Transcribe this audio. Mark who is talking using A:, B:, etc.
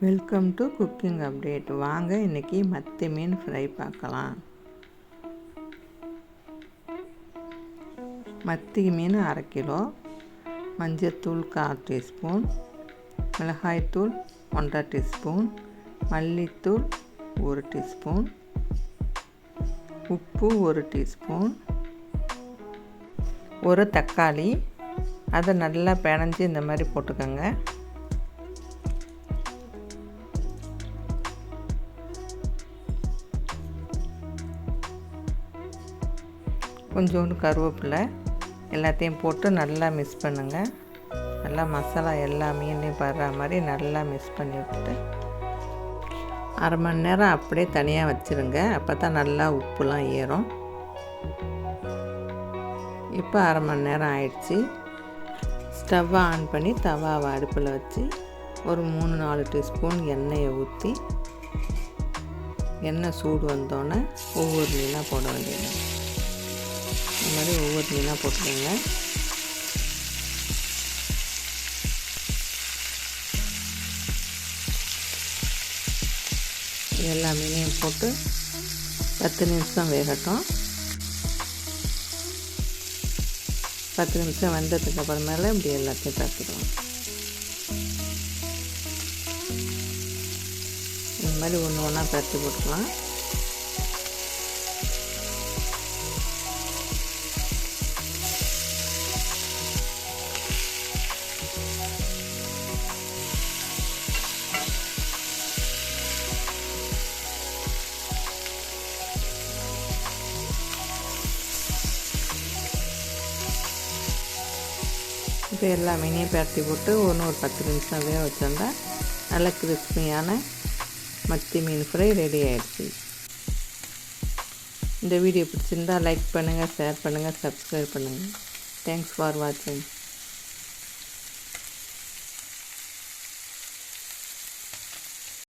A: Welcome to cooking update. வாங்க இன்றைக்கி மத்தி மீன் ஃப்ரை பார்க்கலாம். மத்தி மீன் 1/2 கிலோ, மஞ்சத்தூள் 1/4 டீஸ்பூன், மிளகாய்த்தூள் 1/2 டீஸ்பூன், மல்லித்தூள் 1 டீஸ்பூன், உப்பு 1 டீஸ்பூன், ஒரு தக்காளி அதை நல்லா பிணைஞ்சி இந்த மாதிரி போட்டுக்கோங்க. கொஞ்சோண்டு கருவேப்பிலை எல்லாத்தையும் போட்டு நல்லா மிக்ஸ் பண்ணுங்கள். நல்லா மசாலா எல்லா மீன்லையும் படுற மாதிரி நல்லா மிக்ஸ் பண்ணி விட்டு 1/2 மணி நேரம் அப்படியே தனியாக வச்சுருங்க. அப்போ தான் நல்லா உப்புலாம் ஏறும். இப்போ 1/2 மணி நேரம் ஆயிடுச்சு. ஸ்டவ்வை ஆன் பண்ணி தவாவை அடுப்பில் வச்சு ஒரு 3-4 டீஸ்பூன் எண்ணெயை ஊற்றி எண்ணெய் சூடு வந்தோடனே ஒவ்வொரு மீனாக போட வேண்டியது. இந்த மாதிரி ஒவ்வொரு மீனாக போட்டுக்கோங்க. எல்லா மீனையும் போட்டு 10 நிமிஷம் வேகட்டும். 10 நிமிஷம் வெந்ததுக்கு அப்புறமேல இப்படி எல்லாத்தையும் தட்டுடுவோம். இந்த மாதிரி ஒன்று ஒன்றா பரட்டி போட்டுக்கலாம். இப்போ எல்லா மீனையும் பரட்டி போட்டு ஒரு 10 நிமிஷம் வேக வச்சிருந்தா நல்ல கிறிஸ்பியான மத்தி மீன் ஃப்ரை ரெடி ஆகிடுச்சு. இந்த வீடியோ பிடிச்சிருந்தால் லைக் பண்ணுங்கள், ஷேர் பண்ணுங்கள், சப்ஸ்கிரைப் பண்ணுங்கள். தேங்க்ஸ் ஃபார் வாட்சிங்.